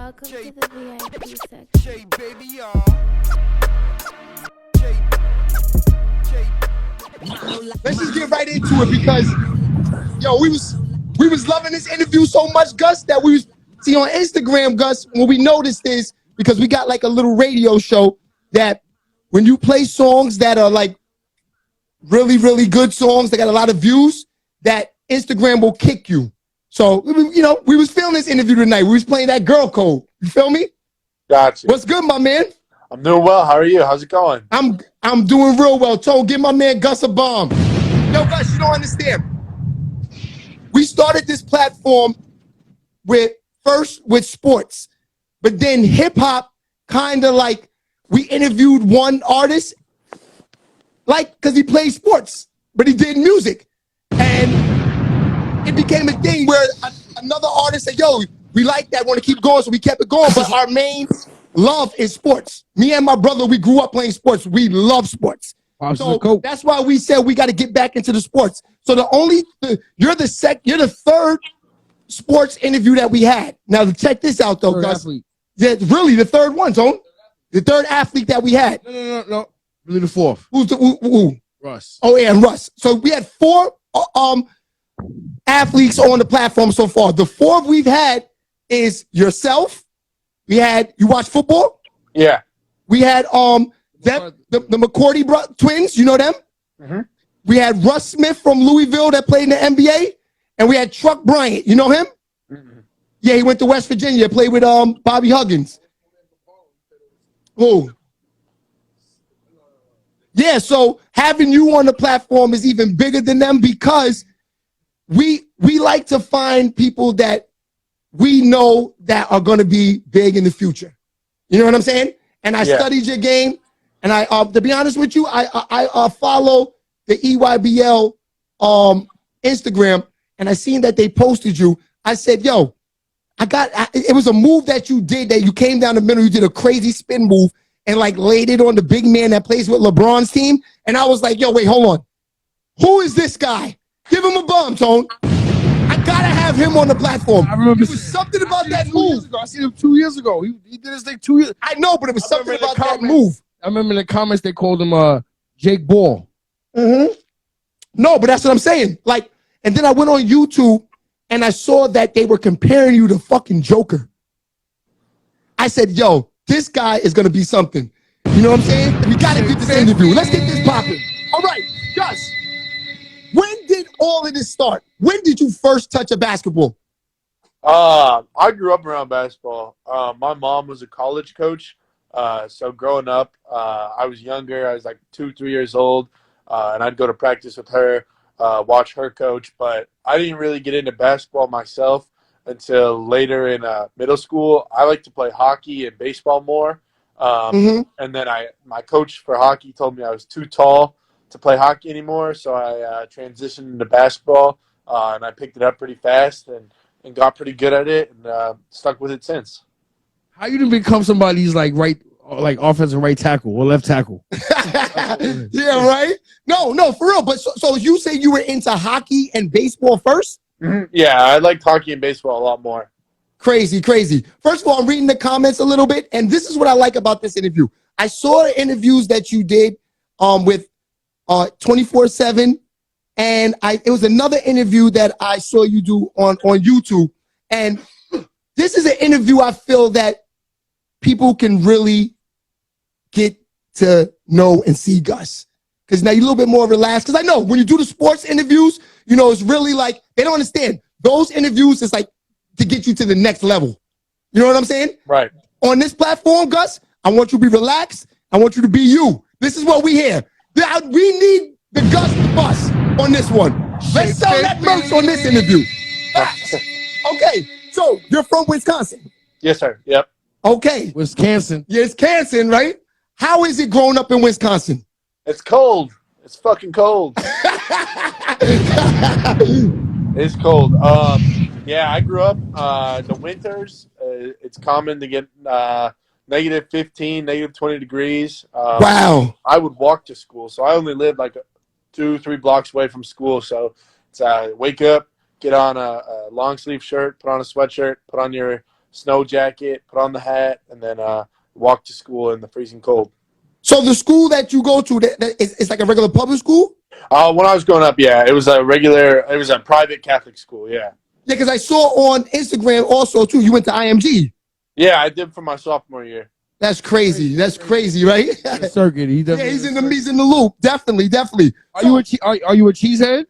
Welcome to the VIP section. Baby, Let's just get right into it because, yo, we was loving this interview so much, Gus, that we was see on Instagram, Gus. When we noticed this, because we got like a little radio show that when you play songs that are like really, really good songs that got a lot of views, that Instagram will kick you. So, you know, we was feeling this interview tonight. We was playing that girl code. You feel me? Gotcha. What's good, my man? I'm doing well. How are you? How's it going? I'm doing real well. Tone, give my man Gus a bomb. Yo, Gus, you don't understand. We started this platform with sports, but then hip hop kind of like we interviewed one artist, like because he played sports, but he did music, and it became a thing where another artist said, "Yo, we like that, want to keep going," so we kept it going. But our main love is sports. Me and my brother, we grew up playing sports. We love sports. So that's why we said we got to get back into the sports. So you're the third sports interview that we had. Now check this out though, Gus. Yeah, really the third one, Tone. The third athlete that we had. No. Really the fourth. Who? Russ. Oh yeah, and Russ. So we had four athletes on the platform so far. The fourth we've had is yourself. You watch football? Yeah. We had the McCourty twins, you know them? Mm-hmm. We had Russ Smith from Louisville that played in the NBA, and we had Truck Bryant. You know him? Mm-hmm. Yeah, he went to West Virginia, played with Bobby Huggins. Who? Yeah, so having you on the platform is even bigger than them because we like to find people that we know that are going to be big in the future. You know what I'm saying? And I studied your game, and I to be honest with you, I follow the EYBL Instagram, and I seen that they posted you. I said, yo, it was a move that you did, that you came down the middle, you did a crazy spin move and like laid it on the big man that plays with LeBron's team. And I was like, yo, wait, hold on. Who is this guy? Give him a bomb, Tone. I gotta have him on the platform. I remember it was something about that move. I seen him 2 years ago. He did this thing 2 years. I know, but it was something about that move. I remember in the comments they called him Jake Ball. Mm-hmm. No, but that's what I'm saying. Like, and then I went on YouTube and I saw that they were comparing you to fucking Joker. I said, yo, this guy is gonna be something. You know what I'm saying? We gotta get this interview. Let's get this popping. All right, Gus. When did all of this start? When did you first touch a basketball? I grew up around basketball. My mom was a college coach. So growing up, I was younger. I was like 2-3 years old. And I'd go to practice with her, watch her coach. But I didn't really get into basketball myself until later in middle school. I like to play hockey and baseball more. And then my coach for hockey told me I was too tall to play hockey anymore, so I transitioned into basketball, and I picked it up pretty fast and got pretty good at it, and stuck with it since. How you didn't become somebody's like offensive right tackle or left tackle? Yeah, right? No, for real. But so you say you were into hockey and baseball first? Mm-hmm. Yeah, I liked hockey and baseball a lot more. Crazy. First of all, I'm reading the comments a little bit, and this is what I like about this interview. I saw the interviews that you did with 24/7, and it was another interview that I saw you do on YouTube. And this is an interview I feel that people can really get to know and see Gus. Because now you're a little bit more relaxed. Because I know when you do the sports interviews, you know, it's really like, they don't understand. Those interviews is like to get you to the next level. You know what I'm saying? Right. On this platform, Gus, I want you to be relaxed. I want you to be you. This is what we hear. We need the Gus the Boss on this one. Let's sell that merch on this interview. Okay, so you're from Wisconsin? Yes, sir. Yep. Okay. Wisconsin. Yeah, it's Wisconsin, right? How is it growing up in Wisconsin? It's cold. It's fucking cold. It's cold. Yeah, I grew up the winters. It's common to get negative 15, negative 20 degrees. Wow. I would walk to school, so I only lived like 2-3 blocks away from school. So it's wake up, get on a long sleeve shirt, put on a sweatshirt, put on your snow jacket, put on the hat, and then walk to school in the freezing cold. So the school that you go to, it's like a regular public school? When I was growing up, yeah, it was a private Catholic school, yeah. Yeah, because I saw on Instagram also, too, you went to IMG. Yeah, I did for my sophomore year. That's crazy. That's crazy, right? The circuit. Yeah, he's in the loop. Definitely. Are you a cheesehead?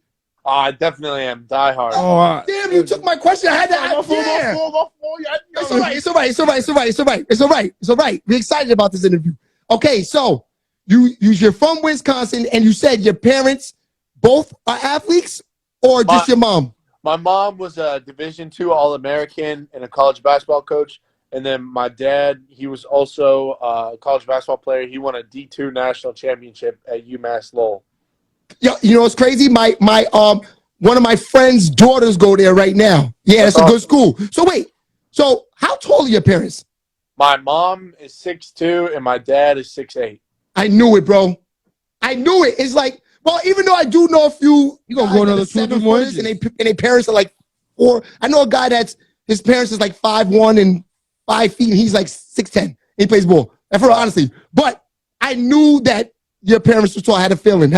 I definitely am diehard. Oh, Damn, you took my question. I had to ask. It's all right. It's all right. It's all right. It's all right. It's all right. It's all right. It's all right. We're excited about this interview. Okay, so you're from Wisconsin, and you said your parents both are athletes, or just your mom? My mom was a Division II All-American and a college basketball coach. And then my dad, he was also a college basketball player. He won a D2 national championship at UMass Lowell. Yeah, you know what's crazy? My one of my friend's daughters go there right now. Yeah, it's a good school. So wait, so how tall are your parents? My mom is 6'2" and my dad is 6'8". I knew it, bro. I knew it. It's like, well, even though I do know a few, you gonna go another 2 more inches, and they parents are like 4. I know a guy that's his parents is like 5'1" and 5 feet, and he's like 6'10". He plays ball. And for honestly, but I knew that your parents were tall. I had a feeling.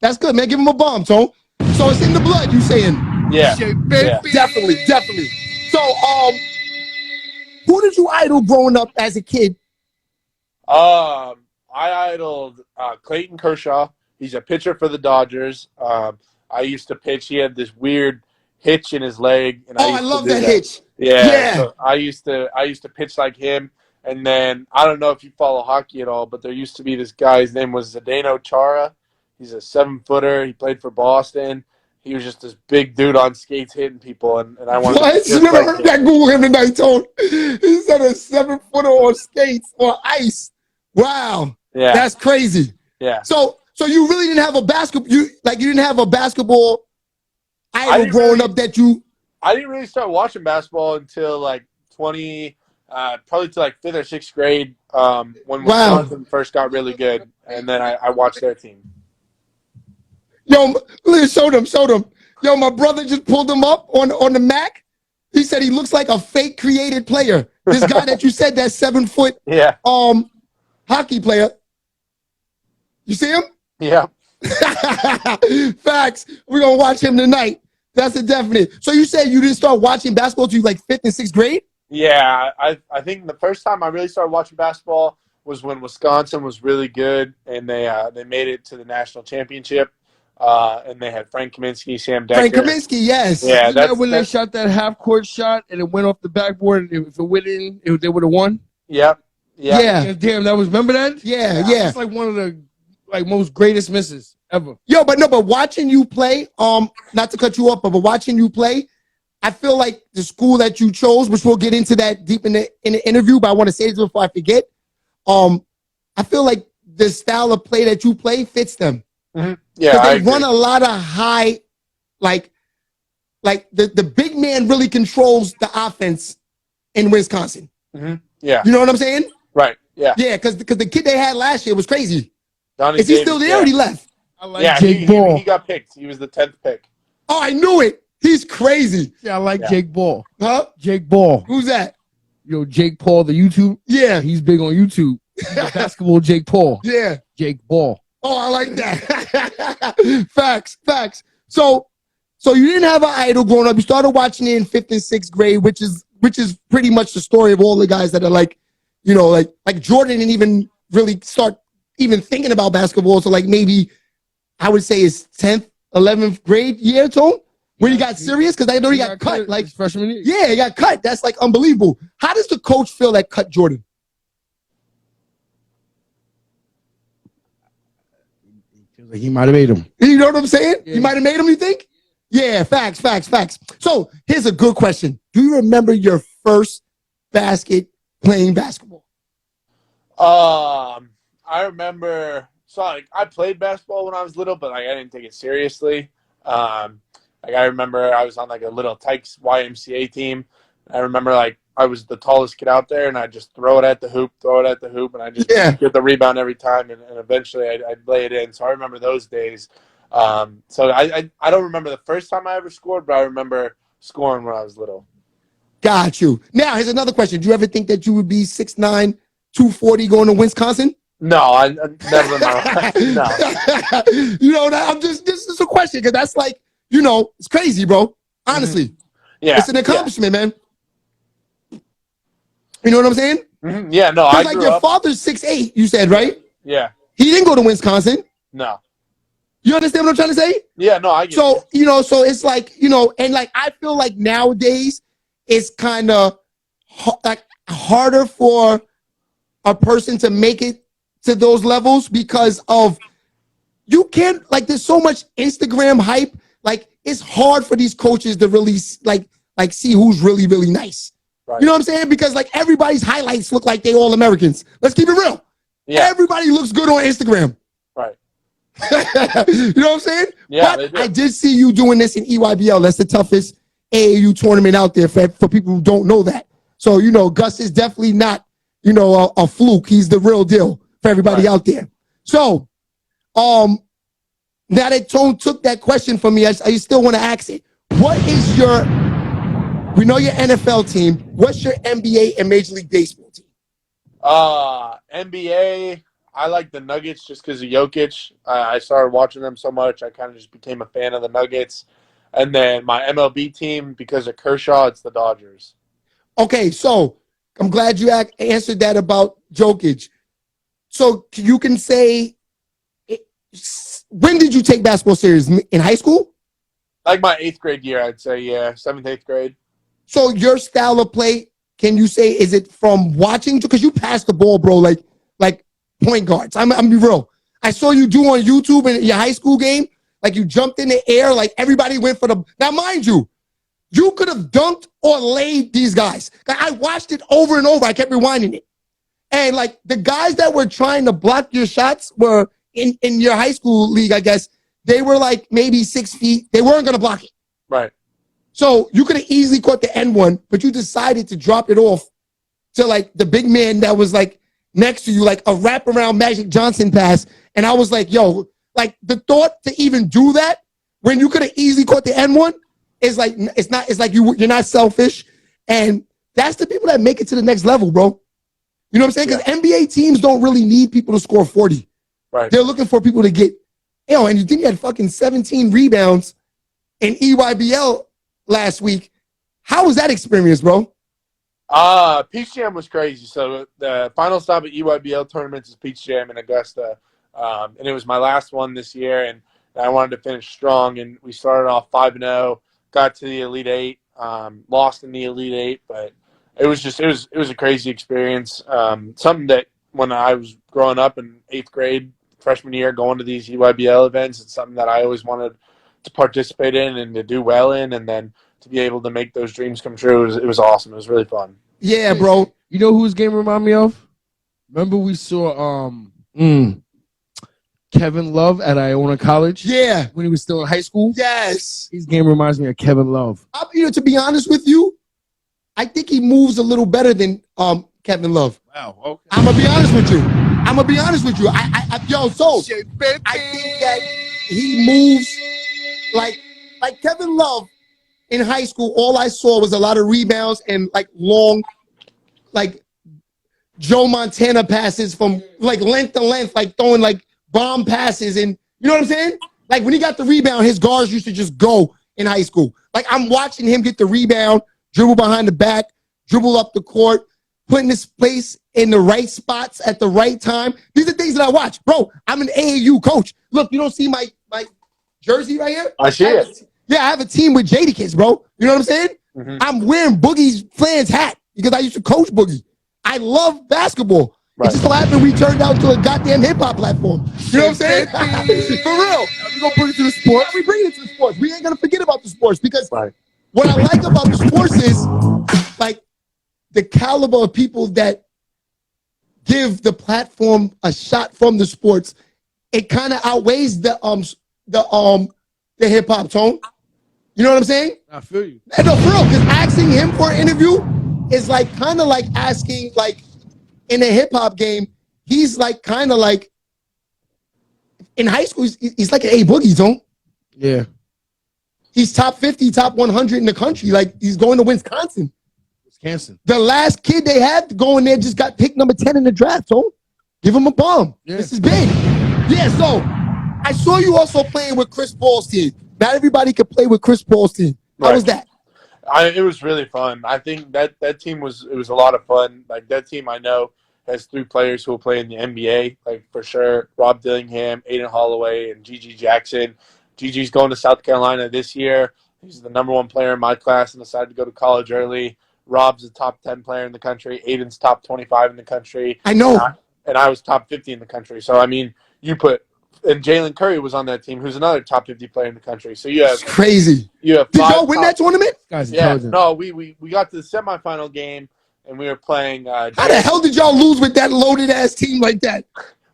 That's good, man. Give him a bomb, Tone. So it's in the blood, you saying? Yeah. Yeah. Definitely. So, who did you idol growing up as a kid? I idoled Clayton Kershaw. He's a pitcher for the Dodgers. I used to pitch. He had this weird hitch in his leg, and I love that hitch. Yeah. So I used to pitch like him. And then I don't know if you follow hockey at all, but there used to be this guy. His name was Zdeno Chara. He's a 7-footer. He played for Boston. He was just this big dude on skates hitting people, and I wanted to you never heard that Google him tonight, Tone? He said a 7-footer on skates on ice. Wow. Yeah. That's crazy. Yeah. So you really didn't have a basketball you didn't have a basketball idol growing up that you I didn't really start watching basketball until like probably to like 5th or 6th grade, when Wisconsin first got really good, and then I watched their team. Yo, showed him. Yo, my brother just pulled him up on the Mac. He said he looks like a fake created player. This guy that you said, that 7-foot hockey player. You see him? Yeah. Facts. We're gonna watch him tonight. That's a definite. So you said you didn't start watching basketball till like 5th and 6th grade? Yeah, I think the first time I really started watching basketball was when Wisconsin was really good, and they made it to the national championship. And they had Frank Kaminsky, Sam Decker. Frank Kaminsky, yes. Yeah, that's when they shot that half-court shot and it went off the backboard. And if it went in, they would have won. Yep. Yeah. Damn, remember that? Yeah. It's like one of the most greatest misses ever. Yo, but watching you play, not to cut you off, but watching you play, I feel like the school that you chose, which we'll get into that deep in the interview, but I want to say this before I forget. I feel like the style of play that you play fits them. Mm-hmm. Yeah, they run a lot of high, like the big man really controls the offense in Wisconsin. Mm-hmm. Yeah, you know what I'm saying? Right. Yeah. Yeah, because the kid they had last year was crazy. Donnie Is he still there? Or he left? I like Jake Ball. He got picked. He was the 10th pick. Oh, I knew it. He's crazy. Yeah, I like Jake Ball. Huh? Jake Ball. Who's that? Yo, Jake Paul, the YouTube. Yeah, he's big on YouTube. Basketball Jake Paul. Yeah. Jake Ball. Oh, I like that. Facts. So you didn't have an idol growing up. You started watching it in 5th and 6th grade, which is pretty much the story of all the guys that are like Jordan didn't even really start even thinking about basketball. So like maybe I would say his 10th, 11th grade year, Tone, when he got serious, because I know he got cut like freshman year. Yeah, he got cut. That's like unbelievable. How does the coach feel that cut Jordan? Like he might have made him. You know what I'm saying? Yeah. He might have made him, you think? Yeah, facts. So here's a good question. Do you remember your first playing basketball? I remember, so like I played basketball when I was little, but like I didn't take it seriously. Like I remember I was on like a little Tykes YMCA team. I remember like I was the tallest kid out there, and I just throw it at the hoop, and I just get the rebound every time, and eventually I'd lay it in. So I remember those days. So I don't remember the first time I ever scored, but I remember scoring when I was little. Got you. Now, here's another question. Do you ever think that you would be 6'9", 240 going to Wisconsin? No, I never in my life. No. You know, I'm just, this is a question because that's like, you know, it's crazy, bro. Honestly. Yeah. It's an accomplishment, man. You know what I'm saying? Yeah, no, I like grew your up. father's 6'8", you said, right? Yeah. He didn't go to Wisconsin. No. You understand what I'm trying to say? Yeah, no, I get So, you know, so it's like, you know, and like I feel like nowadays it's kind of like harder for a person to make it to those levels because of you can't like there's so much Instagram hype. Like it's hard for these coaches to really like see who's really, really nice. Right. You know what I'm saying? Because like everybody's highlights look like they all Americans. Let's keep it real. Yeah. Everybody looks good on Instagram. Right. You know what I'm saying? Yeah, but I did see you doing this in EYBL. That's the toughest AAU tournament out there for people who don't know that. So, you know, Gus is definitely not, you know, a fluke. He's the real deal for everybody out there. So, now that Tone took that question from me, I still want to ask it. What is your, we know your NFL team. What's your NBA and Major League Baseball team? NBA, I like the Nuggets just because of Jokic. I started watching them so much, I kind of just became a fan of the Nuggets. And then my MLB team, because of Kershaw, it's the Dodgers. Okay, so I'm glad you answered that about Jokic. So you can say, when did you take basketball serious? In high school? Like my 8th grade year, I'd say, yeah, 7th, 8th grade. So your style of play, can you say, is it from watching? Because you pass the ball, bro, like point guards. I'm be real. I saw you do on YouTube in your high school game, like you jumped in the air, like everybody went for the. Now, mind you, you could have dunked or laid these guys. Like, I watched it over and over. I kept rewinding it. And like the guys that were trying to block your shots were in your high school league, I guess, they were like maybe 6 feet. They weren't going to block it. Right. So you could have easily caught the end one, but you decided to drop it off to like the big man that was like next to you, like a wraparound Magic Johnson pass. And I was like, yo, like the thought to even do that when you could have easily caught the end one is like, it's like you're not selfish. And that's the people that make it to the next level, bro. You know what I'm saying? Because NBA teams don't really need people to score 40. Right. They're looking for people to get, and you think you had fucking 17 rebounds in EYBL last week. How was that experience, bro? Peach Jam was crazy. So the final stop at EYBL tournaments is Peach Jam in Augusta. And it was my last one this year, and I wanted to finish strong. And we started off 5-0, got to the Elite Eight, lost in the Elite Eight, but it was a crazy experience. Something that when I was growing up in 8th grade, freshman year, going to these EYBL events, it's something that I always wanted to participate in and to do well in, and then to be able to make those dreams come true, it was awesome. It was really fun. Yeah, bro. You know whose game remind me of? Remember we saw Kevin Love at Iona College? Yeah. When he was still in high school? Yes. His game reminds me of Kevin Love. To be honest with you, I think he moves a little better than Kevin Love. Wow, okay. I'm going to be honest with you. I think that he moves like Kevin Love in high school. All I saw was a lot of rebounds and like long, like Joe Montana passes from like length to length, like throwing like bomb passes. And you know what I'm saying? Like when he got the rebound, his guards used to just go in high school. Like I'm watching him get the rebound, dribble behind the back, dribble up the court, putting his place in the right spots at the right time. These are things that I watch. Bro, I'm an AAU coach. Look, you don't see my jersey right here? I see it. Yeah, I have a team with Jada kids, bro. You know what I'm saying? I'm wearing Boogie's Flans hat because I used to coach Boogie. I love basketball. Right. It just so happened we turned out to a goddamn hip-hop platform. You know what I'm saying? For real. We're going to bring it to the sports. We bring it to the sports. We ain't going to forget about the sports because what I like about the sports is like the caliber of people that give the platform a shot from the sports. It kind of outweighs the hip-hop tone. You know what I'm saying? I feel you. No, for real, because asking him for an interview is like kind of like asking, like in a hip-hop game, he's like kind of like in high school, he's like an A Boogie, tone. Yeah. He's top 50, top 100 in the country. Like he's going to Wisconsin. Wisconsin. The last kid they had going there just got picked number 10 in the draft, so give him a bomb. Yeah. This is big. Yeah, so I saw you also playing with Chris Paul's team. Not everybody could play with Chris Paul's team. How was that? It was really fun. I think that team was a lot of fun. Like that team, I know has 3 players who will play in the NBA, like for sure. Rob Dillingham, Aiden Holloway, and Gigi Jackson. Gigi's going to South Carolina this year. He's the #1 player in my class and decided to go to college early. Rob's a top 10 player in the country. Aiden's top 25 in the country. I know. And I was top 50 in the country. So, I mean, and Jalen Curry was on that team, who's another top 50 player in the country. So you have it's crazy. You have Did y'all win that tournament? Yeah. No, we got to the semifinal game and we were playing. How the hell did y'all lose with that loaded ass team like that?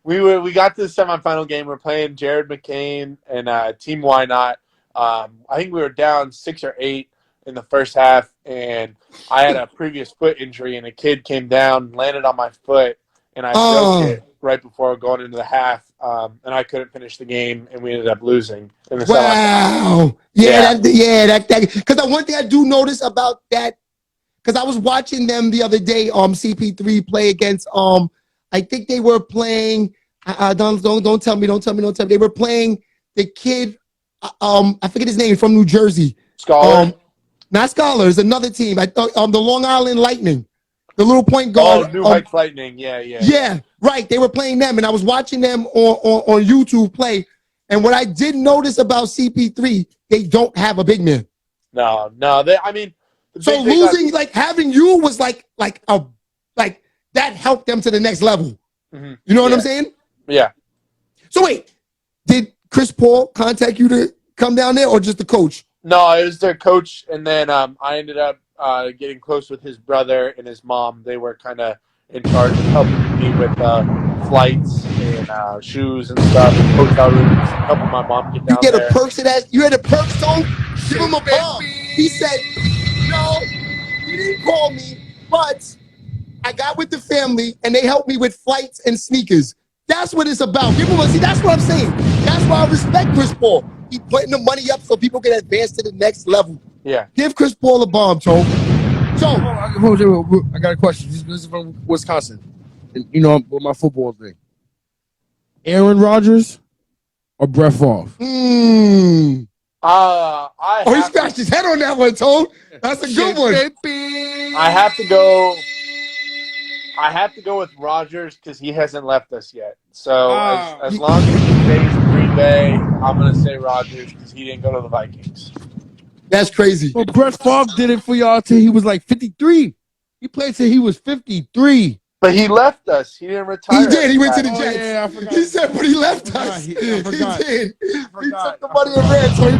We got to the semifinal game. We're playing Jared McCain and Team Why Not. I think we were down 6 or 8 in the first half, and I had a previous foot injury, and a kid came down, landed on my foot, and I broke it right before going into the half, and I couldn't finish the game, and we ended up losing in the Wow. Yeah. Because the one thing I do notice about that, because I was watching them the other day, CP3 play against, I think they were playing, don't tell me. They were playing the kid, I forget his name, from New Jersey. Scholar. Not Scholar, it's another team. I thought the Long Island Lightning, the little point guard. Oh, New Heights Lightning. Yeah. Yeah, right. They were playing them, and I was watching them on YouTube play. And what I did notice about CP3, they don't have a big man. No. So losing, like having you was like that helped them to the next level. Mm-hmm. You know what I'm saying? Yeah. So wait, did Chris Paul contact you to come down there, or just the coach? No, it was their coach, and then I ended up getting close with his brother and his mom. They were kind of in charge of helping me with flights and shoes and stuff, hotel rooms, helping my mom get down there. You get a perk to that? You had a perk, so give him a bomb. He said, no, he didn't call me, but I got with the family, and they helped me with flights and sneakers. That's what it's about. People want to see. That's what I'm saying. That's why I respect Chris Paul. He putting the money up so people can advance to the next level. Yeah. Give Chris Paul a bomb, Toe. So I got a question. This is from Wisconsin. And, with my football thing. Aaron Rodgers or Brett Favre? He scratched his head on that one, Toe. That's a good one. I have to go. I have to go with Rodgers because he hasn't left us yet. So as long as he stays in Green Bay, I'm going to say Rodgers because he didn't go to the Vikings. That's crazy. Well, Brett Favre did it for y'all till he was like 53. He played till he was 53. But he left us. He didn't retire. He did. He went to the Jets. Yeah, I forgot. He said, but he left us. He did. He took the money and ran. So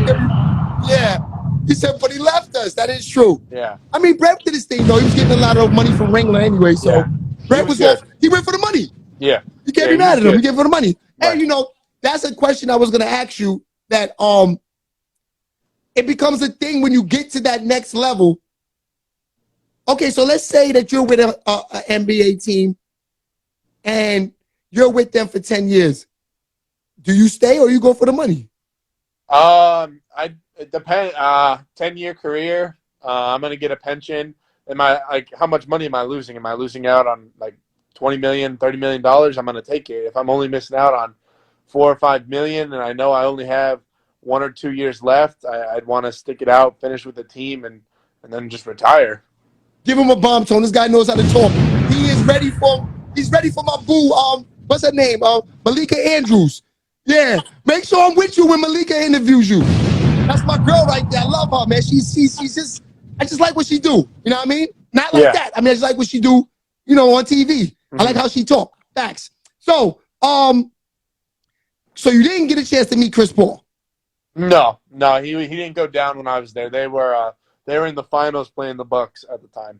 he said, but he left us. That is true. Yeah. I mean, Brett did his thing, though. He was getting a lot of money from Wrangler anyway. So Brett was off. He went for the money. Yeah. You can't be mad at him. He gave for the money. Right. And, that's a question I was going to ask you that it becomes a thing when you get to that next level. Okay, so let's say that you're with a NBA team and you're with them for 10 years. Do you stay or you go for the money? It depends. 10-year career. I'm gonna get a pension. How much money am I losing? Am I losing out on like $20 million, $30 million? I'm gonna take it. If I'm only missing out on $4 or $5 million, and I know I only have 1 or 2 years left, I'd want to stick it out, finish with the team, and then just retire. Give him a bomb, Tone. This guy knows how to talk. He's ready for my boo. What's her name? Malika Andrews. Yeah. Make sure I'm with you when Malika interviews you. That's my girl right there. I love her, man. She's just, I just like what she do. You know what I mean? Not like that. I mean, I just like what she do, on TV. Mm-hmm. I like how she talk. Facts. So, so you didn't get a chance to meet Chris Paul? No, he didn't go down when I was there. They were in the finals playing the Bucks at the time.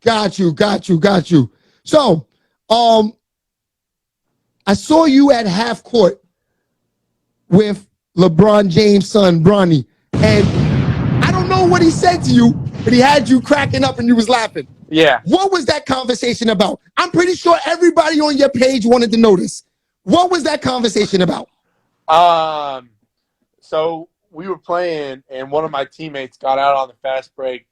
Got you. So, I saw you at half court with LeBron James' son, Bronny. And I don't know what he said to you, but he had you cracking up and you was laughing. Yeah. What was that conversation about? I'm pretty sure everybody on your page wanted to know this. What was that conversation about? So we were playing, and one of my teammates got out on the fast break,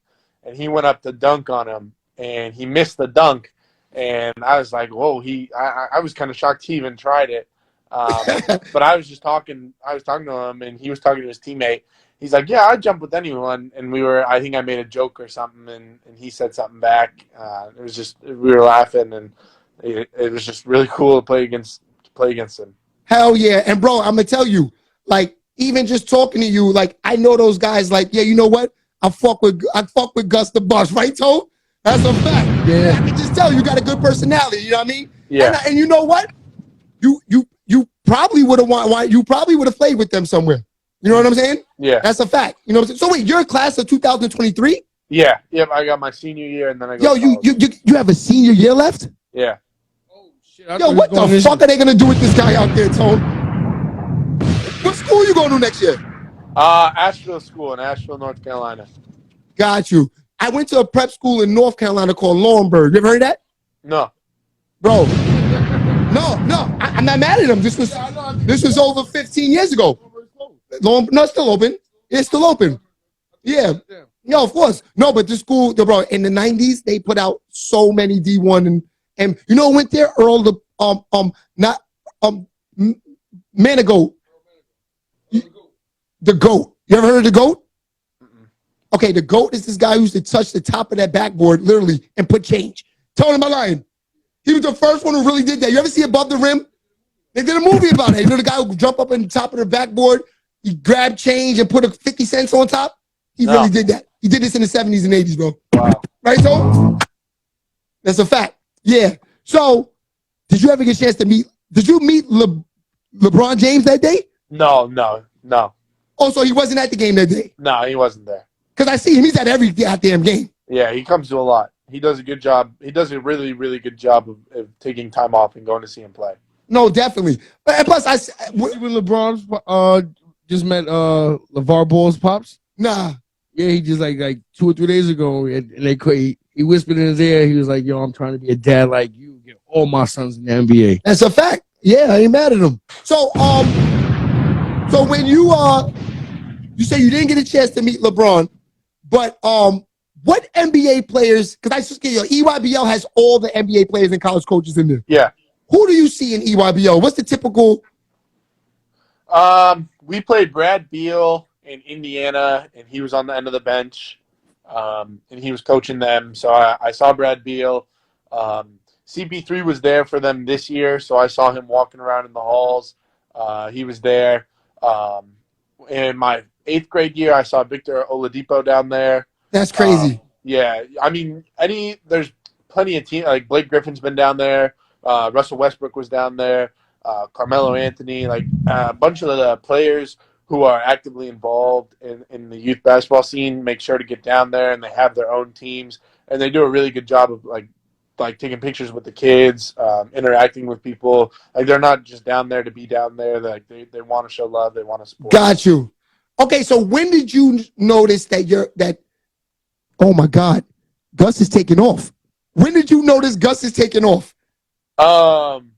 and he went up to dunk on him, and he missed the dunk. And I was like, whoa, I was kind of shocked he even tried it. But I was talking to him, and he was talking to his teammate. He's like, yeah, I'd jump with anyone. And I think I made a joke or something, and he said something back. It was just, we were laughing, and it was just really cool to play against him. Hell yeah. And bro, I'm gonna tell you, like, even just talking to you, like, I know those guys, like, yeah, you know what? I fuck with Gus the Boss, right, Toe? That's a fact. Yeah. I can just tell you got a good personality, you know what I mean? Yeah. And you know what? You probably would have played with them somewhere. You know what I'm saying? Yeah. That's a fact. You know what I'm saying? So wait, you're a class of 2023? Yeah. Yep. I got my senior year, and then I go. Yo, you have a senior year left? Yeah. Oh shit! Yo, what the fuck are they gonna do with this guy out there, Tone? What school you going to next year? Asheville School in Asheville, North Carolina. Got you. I went to a prep school in North Carolina called Laurinburg. You ever heard of that? No. Bro. No. I'm not mad at them. This was over 15 years ago. No, it's still open. It's still open. Yeah. No, of course. No, but this school, bro, in the 90s, they put out so many D1 and you know who went there? Earl Manigault. The GOAT. You ever heard of the GOAT? Okay, the GOAT is this guy who used to touch the top of that backboard, literally, and put change. Tell him I'm lying. He was the first one who really did that. You ever see Above the Rim? They did a movie about it. You know the guy who jump up on the top of the backboard, he grabbed change and put a 50 cents on top? He really did that. He did this in the 70s and 80s, bro. Wow. Right, so? That's a fact. Yeah. So, did you ever get a chance to meet LeBron James that day? No. Oh, so he wasn't at the game that day? No, he wasn't there. Because I see him. He's at every goddamn game. Yeah, he comes to a lot. He does a good job. He does a really, really good job of taking time off and going to see him play. No, definitely. But plus, when LeBron just met LeVar Ball's pops? Nah. Yeah, he just like 2 or 3 days ago, and he whispered in his ear. He was like, "Yo, I'm trying to be a dad like you. Get all my sons in the NBA." That's a fact. Yeah, I ain't mad at him. So, so when you say you didn't get a chance to meet LeBron, but what NBA players? Because I just get EYBL has all the NBA players and college coaches in there. Yeah. Who do you see in EYBL? What's the typical? We played Brad Beal in Indiana, and he was on the end of the bench, and he was coaching them. So I saw Brad Beal. CP3 was there for them this year, so I saw him walking around in the halls. He was there. In my 8th grade year, I saw Victor Oladipo down there. That's crazy. Yeah, I mean, there's plenty of teams. Like Blake Griffin's been down there. Russell Westbrook was down there. Carmelo Anthony, like a bunch of the players who are actively involved in the youth basketball scene make sure to get down there, and they have their own teams, and they do a really good job of like taking pictures with the kids, interacting with people. Like they're not just down there to be down there. They want to show love. They want to support. Got you. Okay, so when did you notice that? Oh my God, Gus is taking off. When did you notice Gus is taking off? When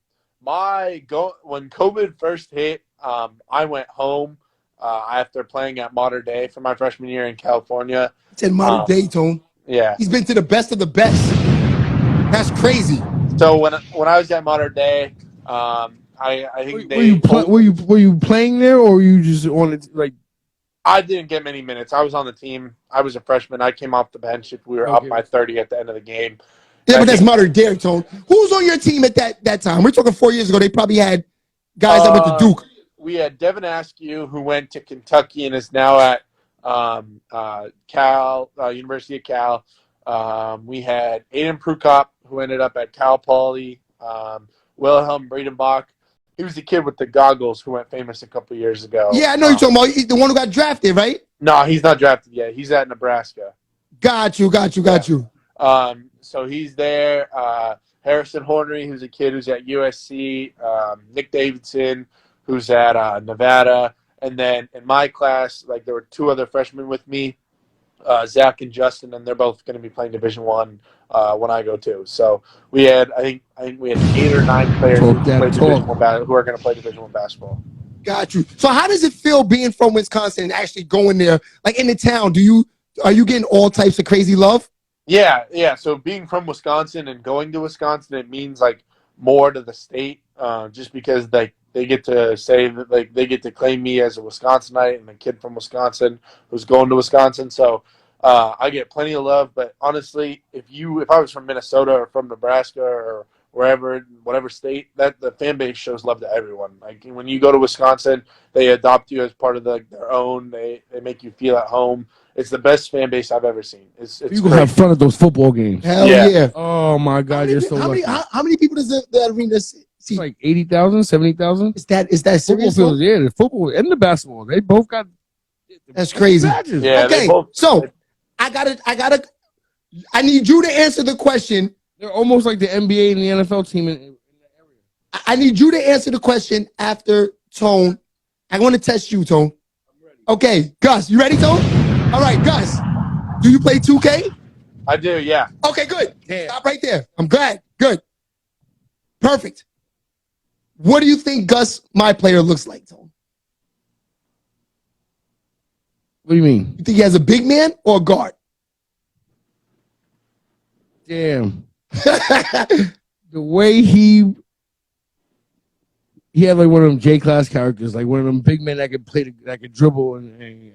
COVID first hit, I went home after playing at Mater Dei for my freshman year in California. It's in Mater Dei, Tone. Yeah, he's been to the best of the best. That's crazy. So when I was at Mater Dei, I think were you playing there, or were you just on it like? I didn't get many minutes. I was on the team. I was a freshman. I came off the bench if we were up by 30 at the end of the game. Yeah, but that's Mater Dei, Tone. Who's on your team at that time? We're talking 4 years ago. They probably had guys that went to Duke. We had Devin Askew, who went to Kentucky and is now at University of Cal. We had Aiden Prukop, who ended up at Cal Poly. Wilhelm Breedenbach. He was the kid with the goggles who went famous a couple years ago. Yeah, I know you're talking about. He's the one who got drafted, right? No, he's not drafted yet. He's at Nebraska. Got you. So he's there. Harrison Hornery, who's a kid who's at USC. Nick Davidson, who's at Nevada. And then in my class, like there were 2 other freshmen with me, Zach and Justin, and they're both going to be playing Division I when I go too. So we had, I think we had 8 or 9 players who are going to play Division I basketball. Got you. So how does it feel being from Wisconsin and actually going there, like in the town? Do you Are you getting all types of crazy love? Yeah. So being from Wisconsin and going to Wisconsin, it means like more to the state, just because they get to say that like they get to claim me as a Wisconsinite and a kid from Wisconsin who's going to Wisconsin. So I get plenty of love. But honestly, if I was from Minnesota or from Nebraska or wherever, whatever state, that the fan base shows love to everyone. Like when you go to Wisconsin, they adopt you as part of their own. They make you feel at home. It's the best fan base I've ever seen. It's You gonna have fun at those football games. Hell Yeah. yeah. Oh my God, you're so lucky. How many people does the arena see? It's like 80,000, 70,000. Is that Football serious? fields, yeah, the football and the basketball. They both got. That's crazy. Matches. Yeah, Okay, so I need you to answer the question. They're almost like the NBA and the NFL team in the area. I need you to answer the question after Tone. I want to test you, Tone. Okay, Gus, you ready, Tone? All right, Gus, do you play 2K? I do, yeah. Okay, good. Damn. Stop right there. I'm glad. Good. Perfect. What do you think Gus, my player, looks like, Tone? What do you mean? You think he has a big man or a guard? Damn. The way he had like one of them J-class characters, like one of them big men that could play, that could dribble and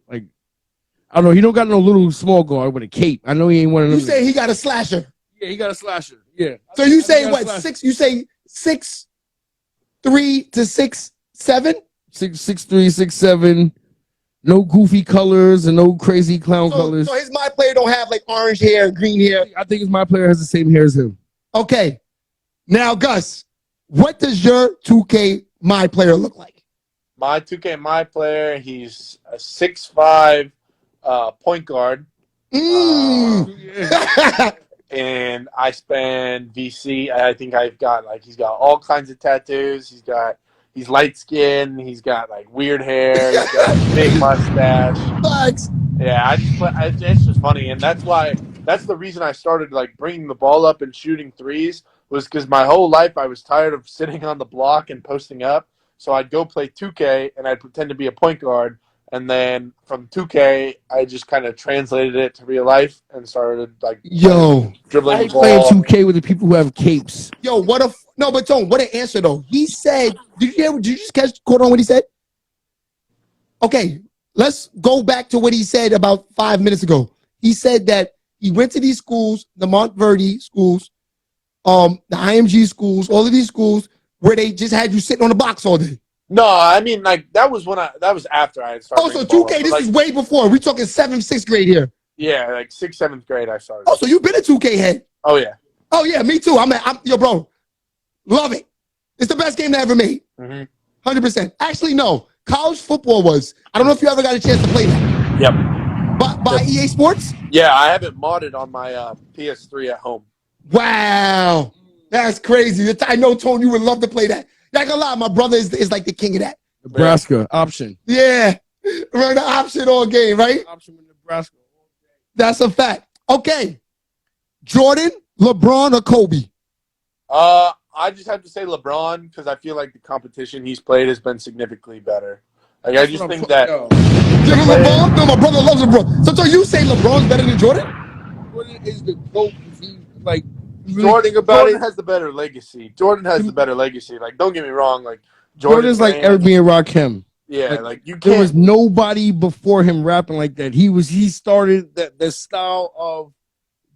like, I don't know. He don't got no little small guard with a cape. I know he ain't one of them. You say he got a slasher. Yeah, he got a slasher. Yeah. So you say what? Six? You say 6'3" to 6'7"? 6'3", 6'7". No goofy colors and no crazy clown colors. So his my player don't have like orange hair, green hair. I think his my player has the same hair as him. Okay. Now, Gus, what does your 2K my player look like? My 2K my player, he's a 6'5" point guard. And I spend VC. I think he's got all kinds of tattoos. He's light skinned. He's got like weird hair. He's got a big mustache. Bugs. Yeah, it's just funny, and that's the reason I started like bringing the ball up and shooting threes was because my whole life I was tired of sitting on the block and posting up. So I'd go play 2K and I'd pretend to be a point guard. And then from 2K, I just kind of translated it to real life and started like dribbling the ball. Playing 2K with the people who have capes. Yo, but Tone, what an answer though. He said, did you just caught on what he said? Okay, let's go back to what he said about 5 minutes ago. He said that he went to these schools, the Montverde schools, the IMG schools, all of these schools where they just had you sitting on the box all day. No, I mean like that was after I had started. Oh, so 2K, this is way before. We're talking 7th, 6th grade here. Yeah, like 6th, 7th grade I started. Oh, so you've been a 2K head. Oh yeah. Oh yeah, me too. Yo, bro, love it. It's the best game I ever made. 100%. Actually, no. College football was. I don't know if you ever got a chance to play that. Yep. By EA Sports? Yeah, I have it modded on my PS3 at home. Wow. That's crazy. I know, Tone, you would love to play that. Not gonna lie, my brother is like the king of that. Nebraska option. Yeah. Run the option all game, right? Option with Nebraska. That's a fact. Okay. Jordan, LeBron, or Kobe? I just have to say LeBron because I feel like the competition he's played has been significantly better. Like I just think that. Give him LeBron? No, my brother loves LeBron. So you say LeBron's better than Jordan? Jordan is the GOAT. Like Jordan has the better legacy. Like, don't get me wrong. Like, Jordan's like Eric B. and Rakim. Yeah, like you can't. There was nobody before him rapping like that. He started that style of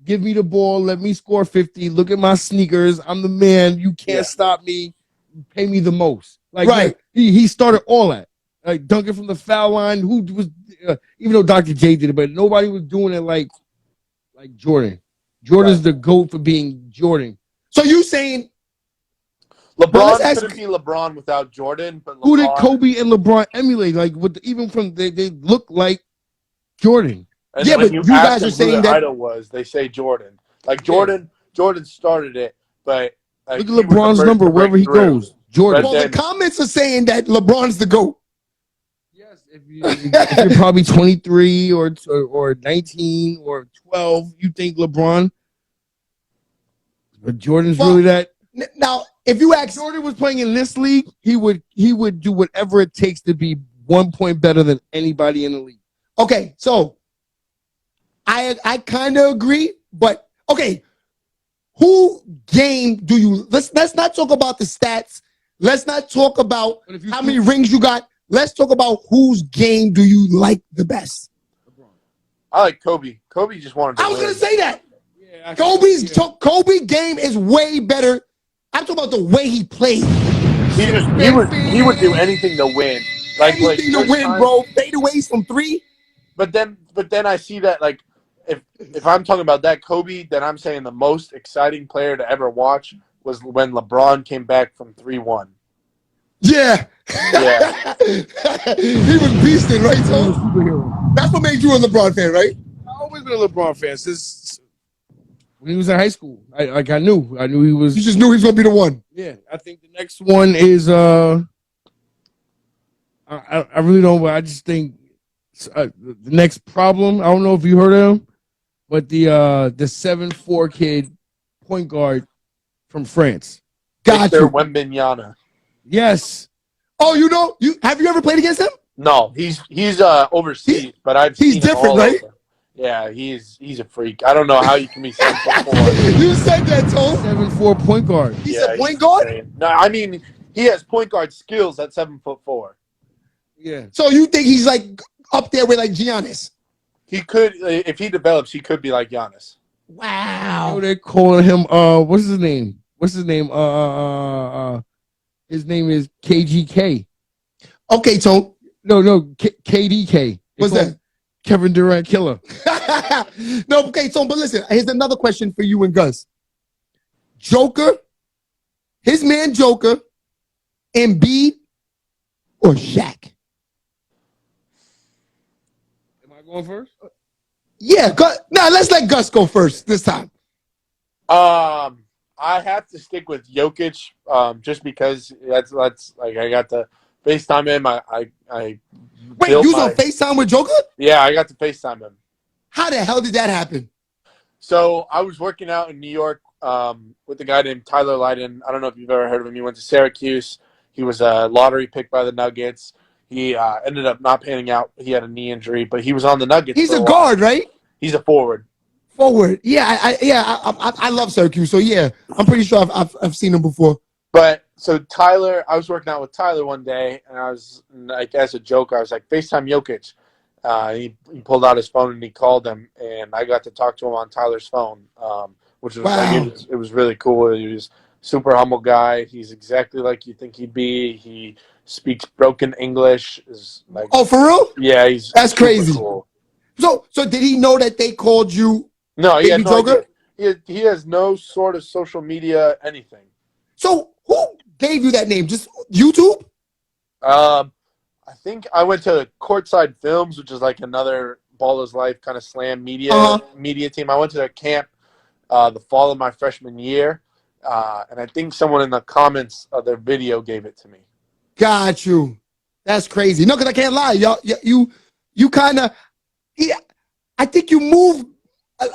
give me the ball, let me score 50. Look at my sneakers. I'm the man. You can't stop me. Pay me the most. Like right. He started all that. Like dunking from the foul line. Who was even though Dr. J did it, but nobody was doing it like Jordan. Jordan's the GOAT for being Jordan. So you saying LeBron couldn't be LeBron without Jordan, but who did Kobe and LeBron emulate? Like even from they look like Jordan. And yeah, but you guys are saying that idol was they say Jordan. Like Jordan started it, but like, look at LeBron's number wherever he goes. Jordan. Well, the comments are saying that LeBron's the GOAT. Yes, if you're probably 23 or 19 or 12, you think LeBron. But Jordan's really that. Now, if you ask Jordan was playing in this league, he would do whatever it takes to be 1 point better than anybody in the league. Okay, so I kind of agree, but okay. Who game do you? Let's not talk about the stats. Let's not talk about how many rings you got. Let's talk about whose game do you like the best. I like Kobe. Kobe just wanted to I was win. gonna say that. Yeah, Kobe game is way better. I'm talking about the way he played. He would do anything to win. Anything to win, bro. Fadeaways from 3. But then I see that like if I'm talking about that Kobe, then I'm saying the most exciting player to ever watch was when LeBron came back from 3-1. Yeah. Yeah. He was beasting, right, Tom? That's what made you a LeBron fan, right? I've always been a LeBron fan since when he was in high school. I knew he was. You just knew he was gonna be the one. Yeah, I think the next one is I really don't. I just think the next problem. I don't know if you heard of him, but the 7'4" kid, point guard from France. Got you. Wembanyama. Yes. Oh, have you ever played against him? No, he's overseas, but I've seen different, him all right? over. Yeah, he's a freak. I don't know how you can be 7'4". You said that, Tom. 7'4" point guard. He's a point guard? Insane. No, I mean he has point guard skills at 7'4". Yeah. So you think he's like up there with like Giannis? He could, if he develops, he could be like Giannis. Wow. Oh, they're calling him what's his name? His name is KGK. Okay, Tom. No, KDK. What's that? Kevin Durant killer. No, okay, Tom, but listen, here's another question for you and Gus. Joker, his man Joker, Embiid, or Shaq? Am I going first? Yeah, let's let Gus go first this time. I have to stick with Jokic, just because that's like I got to FaceTime him. Wait, you was on FaceTime with Joker? Yeah, I got to FaceTime him. How the hell did that happen? So I was working out in New York with a guy named Tyler Lydon. I don't know if you've ever heard of him. He went to Syracuse. He was a lottery pick by the Nuggets. He ended up not panning out. He had a knee injury, but he was on the Nuggets. He's a guard, right? He's a forward. Forward. Yeah, I love Syracuse. So yeah, I'm pretty sure I've seen him before. But so Tyler, I was working out with Tyler one day, and I was like, as a joke, I was like, FaceTime Jokic. He pulled out his phone and he called him, and I got to talk to him on Tyler's phone, which was like, it was really cool. He was a super humble guy. He's exactly like you think he'd be. He speaks broken English. Is like, oh, for real? Yeah, that's crazy. Cool. So did he know that they called you? No, he had no idea. He has no sort of social media, anything. So who gave you that name? Just YouTube? I think I went to Courtside Films, which is like another Ballers Life kind of slam media team. I went to their camp the fall of my freshman year, and I think someone in the comments of their video gave it to me. Got you. That's crazy. No, because I can't lie. You kind of, I think you move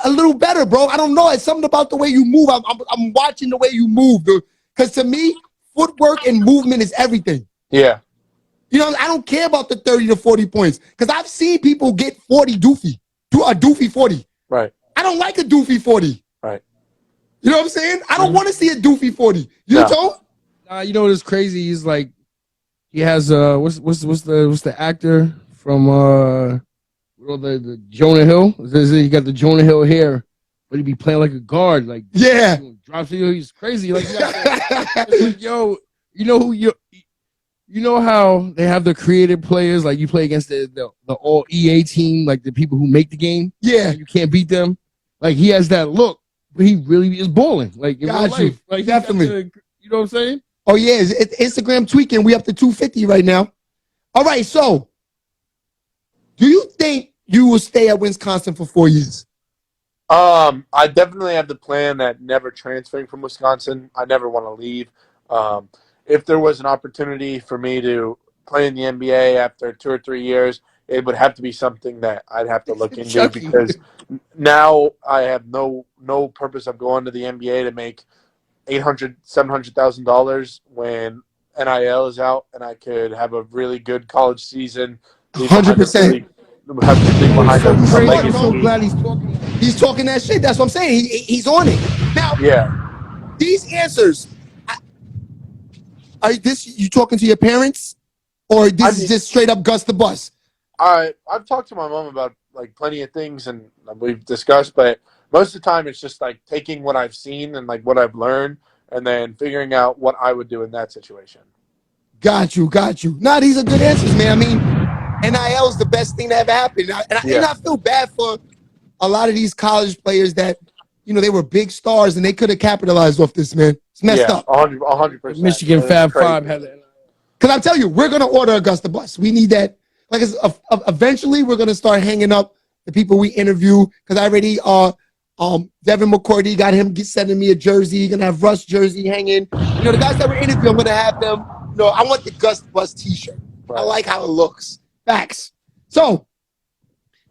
a little better, bro. I don't know. It's something about the way you move. I'm watching the way you move, dude. Because to me, footwork and movement is everything. Yeah. You know, I don't care about the 30 to 40 points because I've seen people get 40 doofy, do a doofy 40. Right. I don't like a doofy 40. Right. You know what I'm saying? I don't want to see a doofy 40. You know? You know what's crazy? He's like, he has what's the actor from the Jonah Hill? He got the Jonah Hill hair, but he be playing like a guard, like drops. He's crazy. Like, like yo, you know who you. You know how they have the creative players, like you play against the all EA team, like the people who make the game. Yeah. You can't beat them. Like he has that look, but he really is balling. Like in real life. Like definitely. You know what I'm saying? Oh yeah, it's Instagram tweaking. We up to 250 right now. All right, so do you think you will stay at Wisconsin for 4 years? I definitely have the plan that never transferring from Wisconsin. I never want to leave. If there was an opportunity for me to play in the NBA after 2 or 3 years, it would have to be something that I'd have to look into because now I have no purpose of going to the NBA to make $800,000, $700,000 when NIL is out and I could have a really good college season. 100%. have music behind them. I'm Legacy. so glad he's talking. He's talking that shit. That's what I'm saying. He's on it. Now, Yeah. these answers, are this you talking to your parents, or this is just straight up Gus the Boss? I've talked to my mom about like plenty of things, and we've discussed, but most of the time it's just like taking what I've seen and like what I've learned, and then figuring out what I would do in that situation. Got you. Nah, these are good answers, man. I mean, NIL is the best thing that ever happened. And I feel bad for a lot of these college players that, you know, they were big stars and they could have capitalized off this, man. It's messed up. 100%. Michigan Fab Five had it. Because I'm telling you, we're going to order a Gus the Boss. We need that. Like, eventually, we're going to start hanging up the people we interview. Because I already, Devin McCourty got him sending me a jersey. Going to have Russ jersey hanging. You know, the guys that we're interviewing, I'm going to have them. You know, I want the Gus the Boss t-shirt. Right. I like how it looks. Facts. So,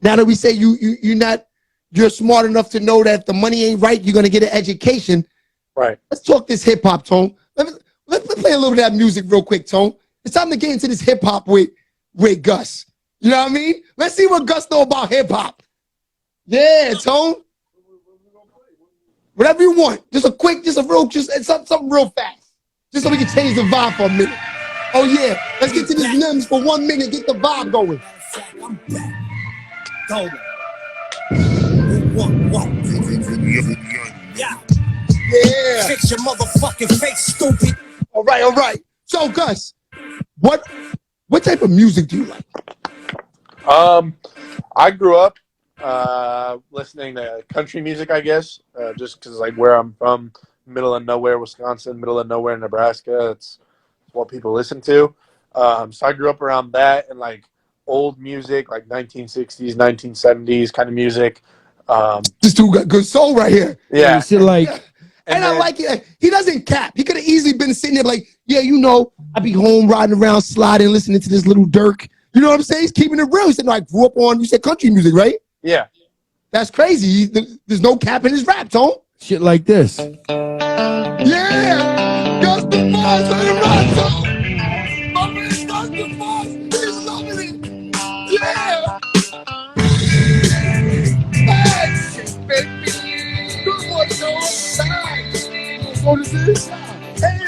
now that we say you're smart enough to know that if the money ain't right, you're going to get an education. Right. Let's talk this hip-hop, Tone. Let's play a little bit of that music real quick, Tone. It's time to get into this hip-hop with Gus. You know what I mean? Let's see what Gus know about hip-hop. Yeah, Tone. Whatever you want. Just something real fast. Just so we can change the vibe for a minute. Oh, yeah. Let's get to this NIMS for 1 minute. Get the vibe going. Yeah. Fix your motherfucking face, stupid. All right. So, Gus, what type of music do you like? I grew up listening to country music, I guess, just because like where I'm from, middle of nowhere, Wisconsin, middle of nowhere, Nebraska. That's what people listen to. So I grew up around that and like old music, like 1960s, 1970s kind of music. This dude got good soul right here. Yeah. And I like it. He doesn't cap. He could have easily been sitting there like, yeah, you know, I be home riding around, sliding, listening to this little Dirk. You know what I'm saying? He's keeping it real. He said, no, I grew up on, you said country music, right? Yeah. That's crazy. There's no cap in his rap, Tone. Shit like this. Yeah. Gus the Boss, let him run, Tone. My man, Gus the Boss. He's loving it. Yeah. Hey, baby. Good one, Tone. What is this? Hey,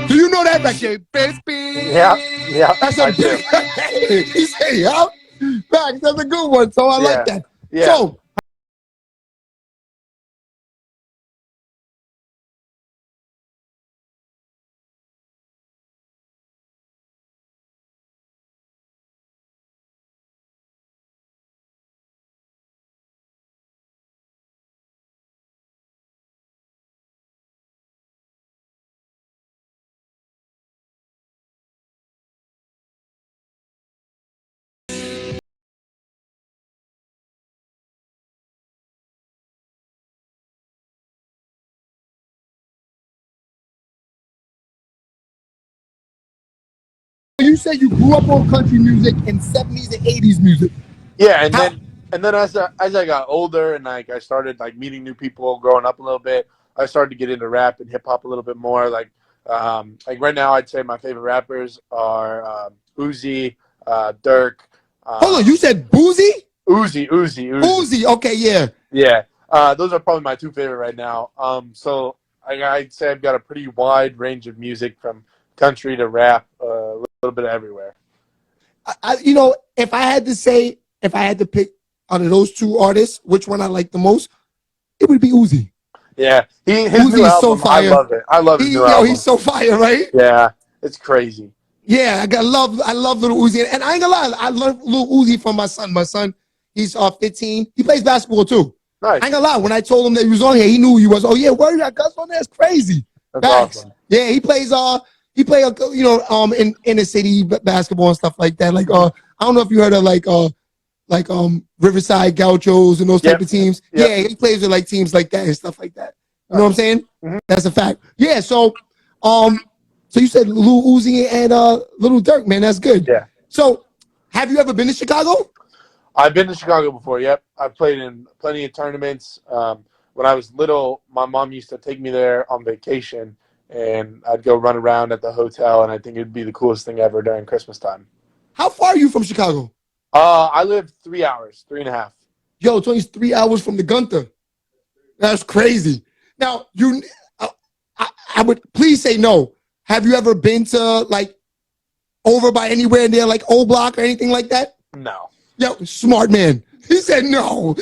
do you know that back there, baby? Yeah. That's a big. He said, "Yeah." Back, that's a good one. So I like that. Yeah. So. You said you grew up on country music and 70s and 80s music. Yeah, and then as I got older and like I started like meeting new people, growing up a little bit, I started to get into rap and hip hop a little bit more. Like right now, I'd say my favorite rappers are Uzi, Dirk. Hold on, you said Boozy? Uzi. Okay, yeah. Yeah, those are probably my two favorite right now. So I'd say I've got a pretty wide range of music from country to rap, a little bit of everywhere. You know, if I had to pick out of those two artists, which one I like the most, it would be Uzi. Yeah, his Uzi new is album, so fire. I love it. I love his new album. He's so fire, right? Yeah, it's crazy. Yeah, I love little Uzi, and I ain't gonna lie, I love little Uzi from my son. My son, he's 15. He plays basketball too. Nice. I ain't gonna lie, when I told him that he was on here, he knew he was. Oh yeah, word, I got on there. It's crazy. That's awesome. Yeah, he plays you know, in the city basketball and stuff like that. Like I don't know if you heard of like Riverside Gauchos and those type of teams. Yep. Yeah, he plays with like teams like that and stuff like that. You know what I'm saying? Mm-hmm. That's a fact. Yeah, so you said Lil Uzi and Little Dirk, man. That's good. Yeah. So have you ever been to Chicago? I've been to Chicago before, yep. I've played in plenty of tournaments. When I was little, my mom used to take me there on vacation, and I'd go run around at the hotel, and I think it'd be the coolest thing ever during Christmas time. How far are you from Chicago? I live 3 hours, 3.5. Yo, it's only 3 hours from the Gunther. That's crazy. Now, I would please say no. Have you ever been to like over by anywhere near like O Block or anything like that? No. Yo, smart man. He said no.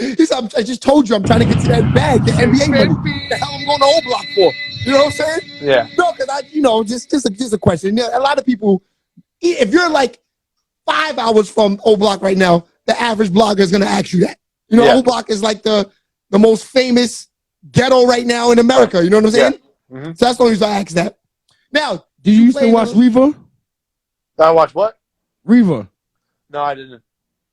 He said, I just told you I'm trying to get to that bag, the NBA money. The hell I'm going to O Block for? You know what I'm saying? Yeah. No, because just a question. A lot of people, if you're like 5 hours from O Block right now, the average blogger is going to ask you that. You know, Yeah. O Block is like the most famous ghetto right now in America. You know what I'm saying? Yeah. Mm-hmm. So that's the only reason I asked that. Now, Did you used to watch Reva? I watch what? Reva. No, I didn't.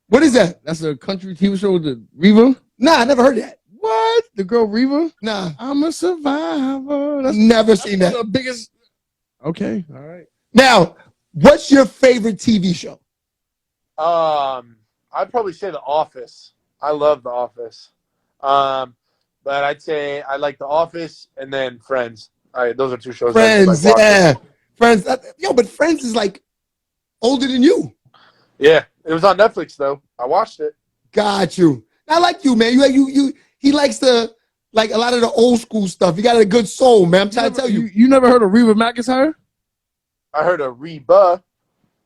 What is that? That's a country TV show with the Reva. Nah, I never heard that. What? The girl Reva? Nah, I'm a survivor. never seen That's that. the biggest. Okay, all right. Now, what's your favorite TV show? I'd probably say The Office. I love The Office. But I'd say I like The Office and then Friends. All right, those are 2 shows. Friends, like yeah. Friends. Yo, but Friends is like older than you. Yeah, it was on Netflix though. I watched it. Got you. I like you, man. He likes the like a lot of the old school stuff. You got a good soul, man. I'm trying to tell you. You never heard of Reva McEntire? I heard of Reba.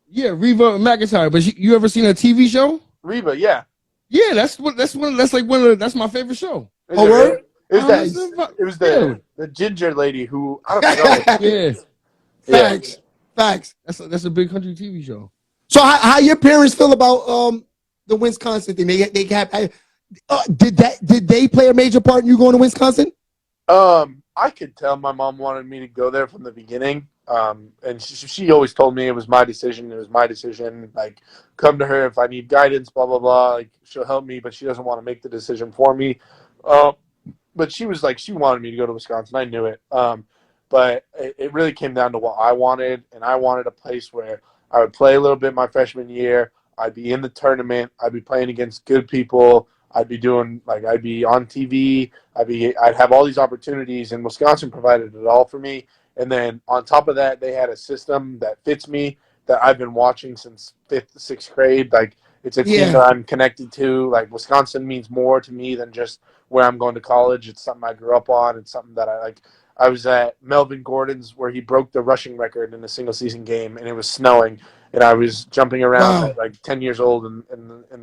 Yeah, Reva McEntire. But you ever seen a TV show? Reba, yeah. Yeah, that's my favorite show. Is Oh, it word? really? It was Yeah. the ginger lady who I don't know. Yeah, Facts. that's a big country TV show. So how your parents feel about the Wisconsin thing? They have did they play a major part in you going to Wisconsin? I could tell my mom wanted me to go there from the beginning. And she always told me it was my decision. It was my decision. Like, come to her if I need guidance, blah, blah, blah. Like, she'll help me, but she doesn't want to make the decision for me. But she was like, she wanted me to go to Wisconsin. I knew it. But it really came down to what I wanted. And I wanted a place where I would play a little bit my freshman year. I'd be in the tournament. I'd be playing against good people. I'd be on TV. I'd have all these opportunities, and Wisconsin provided it all for me. And then on top of that, they had a system that fits me that I've been watching since 5th, 6th grade. Like, it's a team that I'm connected to. Like, Wisconsin means more to me than just where I'm going to college. It's something I grew up on. It's something that I like. I was at Melvin Gordon's where he broke the rushing record in a single season game, and it was snowing, and I was jumping around at like 10 years old in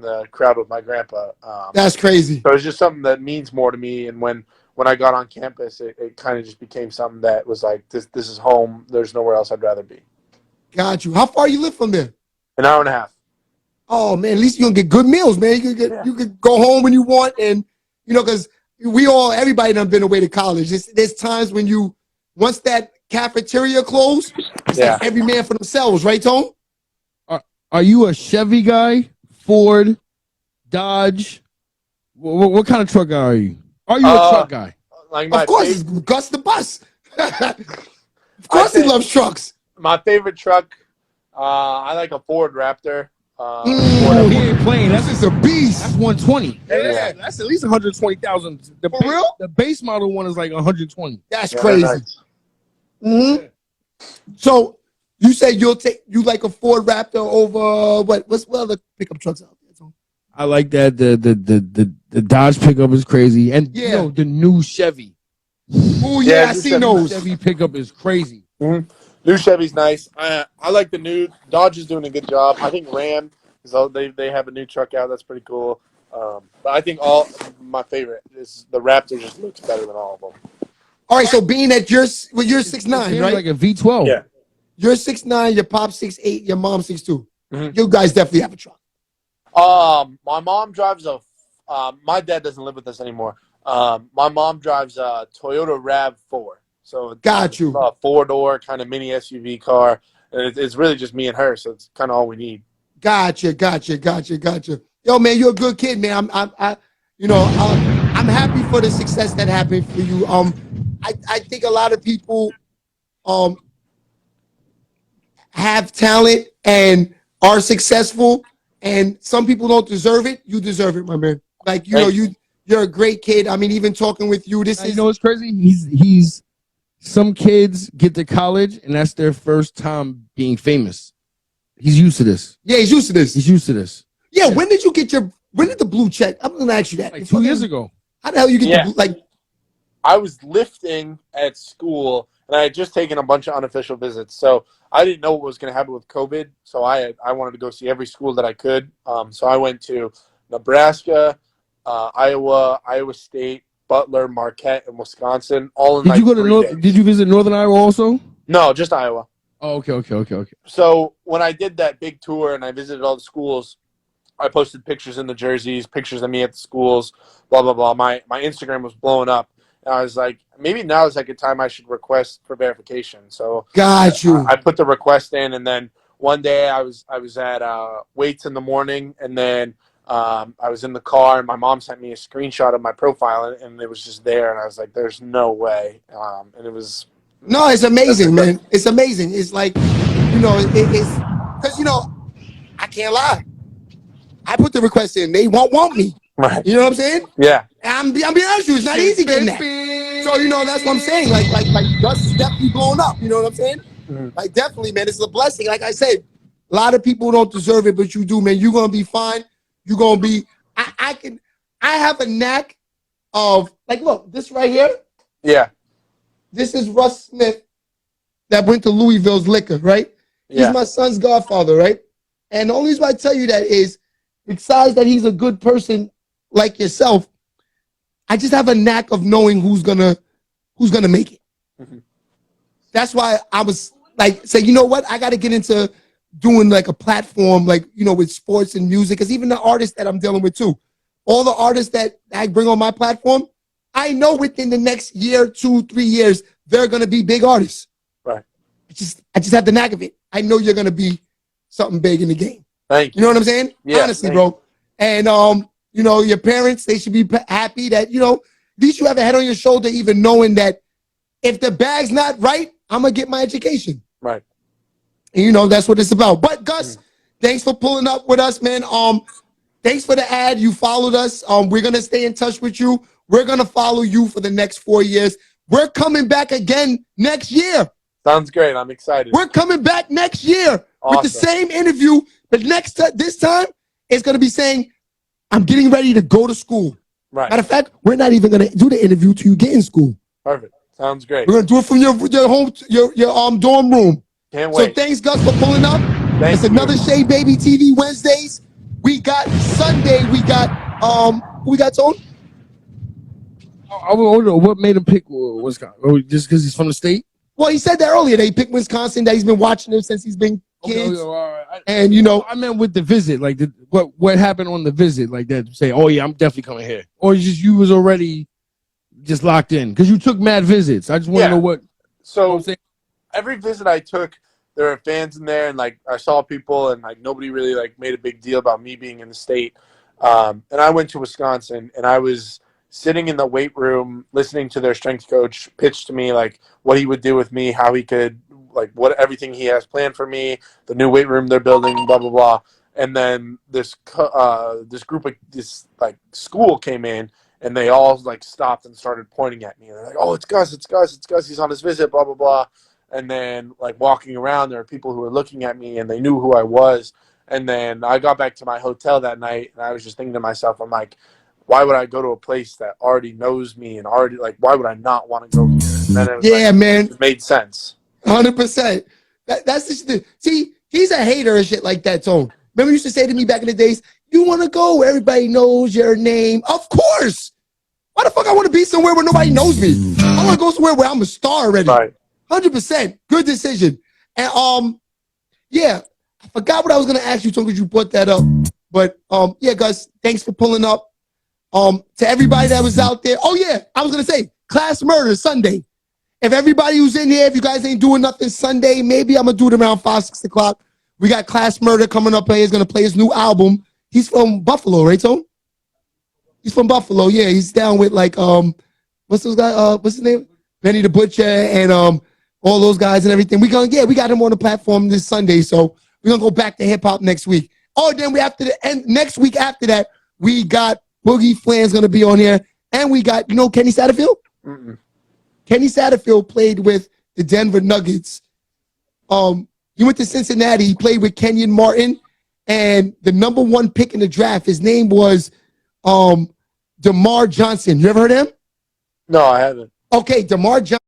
the crowd with my grandpa. That's crazy. So it's just something that means more to me. And when I got on campus, it kind of just became something that was like, this is home. There's nowhere else I'd rather be. Got you. How far you live from there? An hour and a half. Oh man, at least you're gonna get good meals, man. You could go home when you want, and because everybody done been away to college. There's times when once that cafeteria closed, it's like every man for themselves, right, Tone? Are you a Chevy guy? Ford? Dodge? What kind of truck guy are you? Are you a truck guy? Of course, it's Gus the Boss. Of course he loves trucks. My favorite truck, I like a Ford Raptor. He ain't playing. This is a beast. That's 120. Yeah. That's at least 120,000. For real? The base model one is like 120. That's crazy. Nice. Mm-hmm. So you say you like a Ford Raptor over what's other pickup trucks out there? Tone? I like that. The Dodge pickup is crazy, and the new Chevy. Oh yeah, I seen those. Chevy pickup is crazy. Mm-hmm. New Chevy's nice. I like the new Dodge is doing a good job. I think Ram they have a new truck out that's pretty cool. But I think my favorite is the Raptor. Just looks better than all of them. All right, so being that you're 6'9", right? Like a V12. Yeah. You're 6'9", your pop 6'8", your mom 6'2". Mm-hmm. You guys definitely have a truck. My mom drives my dad doesn't live with us anymore. My mom drives a Toyota RAV4. So Got you. A 4-door kind of mini SUV car. And it's really just me and her, so it's kind of all we need. Gotcha. Yo, man, you're a good kid, man. I'm happy for the success that happened for you. I think a lot of people have talent and are successful, and some people don't deserve it. You deserve it, my man. Like you're a great kid. I mean, even talking with you, this is what's crazy? He's some kids get to college and that's their first time being famous. He's used to this. Yeah, he's used to this. He's used to this. Yeah, when did the blue check? I'm gonna ask you that. Like 2 years ago. How the hell you get the blue, like? I was lifting at school, and I had just taken a bunch of unofficial visits, so I didn't know what was going to happen with COVID. So I wanted to go see every school that I could. So I went to Nebraska, Iowa, Iowa State, Butler, Marquette, and Wisconsin. All in. Did you go to Did you visit Northern Iowa also? No, just Iowa. Oh, okay. So when I did that big tour and I visited all the schools, I posted pictures in the jerseys, pictures of me at the schools, blah, blah, blah. My Instagram was blowing up. And I was like, maybe now is like a time I should request for verification. So got you. I put the request in, and then one day I was at weights in the morning, and then I was in the car, and my mom sent me a screenshot of my profile, and it was just there, and I was like, there's no way. And it was... No, it's amazing, man. It's amazing. It's like, you know, it's because, you know, I can't lie. I put the request in. They won't want me. Right. You know what I'm saying? Yeah. I'm being honest with you. It's not easy getting that. So, you know, that's what I'm saying. Like Gus is definitely blowing up. You know what I'm saying? Mm-hmm. Like, definitely, man. It's a blessing. Like I said, a lot of people don't deserve it, but you do, man. You're going to be fine. You're going to be, I have a knack of, like, look, this right here. Yeah. This is Russ Smith that went to Louisville's Liquor, right? Yeah. He's my son's godfather, right? And the only reason why I tell you that is, besides that he's a good person like yourself, I just have a knack of knowing who's gonna make it. Mm-hmm. That's why I was like, say, you know what? I got to get into doing like a platform, like, you know, with sports and music, because even the artists that I'm dealing with too, all the artists that I bring on my platform, I know within the next year, 2, 3 years, they're gonna be big artists. Right. I just have the knack of it. I know you're gonna be something big in the game. Thank you. You know what I'm saying? Yeah, honestly, bro. And you know, your parents, they should be happy that, you know, at least you have a head on your shoulder, even knowing that if the bag's not right, I'm gonna get my education. Right. And you know, that's what it's about. But Gus, thanks for pulling up with us, man. Thanks for the ad. You followed us. We're gonna stay in touch with you. We're gonna follow you for the next 4 years. We're coming back again next year. Sounds great. I'm excited. We're coming back next year Awesome. with the same interview, but this time it's gonna be saying, I'm getting ready to go to school. Right. Matter of fact, we're not even gonna do the interview till you get in school. Perfect. Sounds great. We're gonna do it from your home, your dorm room. Can't wait. So thanks, Gus, for pulling up. Thank It's you. another SHEABABY TV Wednesdays. We got Sunday. We got who we got, Tone? I wonder what made him pick Wisconsin. Oh, just because he's from the state? Well, he said that earlier. They picked Wisconsin. That he's been watching them since he's been kids. Okay, all right. And you know, I meant with the visit, like what happened on the visit, like that. Say, oh yeah, I'm definitely coming here, or just you was already just locked in because you took mad visits. I just want to know what. So every visit I took, there were fans in there, and like I saw people, and like nobody really like made a big deal about me being in the state. And I went to Wisconsin, and I was sitting in the weight room listening to their strength coach pitch to me like what he would do with me, how he could like what everything he has planned for me, the new weight room they're building, blah blah blah. And then this group of this like school came in, and they all like stopped and started pointing at me. And they're like, "Oh, it's Gus, it's Gus, it's Gus. He's on his visit, blah blah blah." And then like walking around, there were people who were looking at me, and they knew who I was. And then I got back to my hotel that night, and I was just thinking to myself, I'm like, why would I go to a place that already knows me and already like? Why would I not want to go here? And then it was yeah, like, man, it made sense. 100%. That's the shit. See, he's a hater and shit like that, Tone. Remember, you used to say to me back in the days, "You want to go where everybody knows your name?" Of course. Why the fuck I want to be somewhere where nobody knows me? I want to go somewhere where I'm a star already. Right. 100%. Good decision. And yeah, I forgot what I was gonna ask you, Tone, because you brought that up. But yeah, Gus, thanks for pulling up. To everybody that was out there. Oh yeah, I was gonna say class murder Sunday. If everybody who's in here, if you guys ain't doing nothing Sunday, maybe I'm gonna do it around 5, 6 o'clock. We got Class Murder coming up. He's gonna play his new album. He's from Buffalo, right, Tone? He's from Buffalo. Yeah, he's down with like what's those guys? What's his name? Benny the Butcher and all those guys and everything. We got him on the platform this Sunday. So we're gonna go back to hip hop next week. Oh, then we after the end next week after that, we got Boogie Flan's gonna be on here, and we got Kenny Satterfield. Mm-mm. Kenny Satterfield played with the Denver Nuggets. He went to Cincinnati. He played with Kenyon Martin, and the #1 pick in the draft, his name was DeMar Johnson. You ever heard of him? No, I haven't. Okay, DeMar Johnson.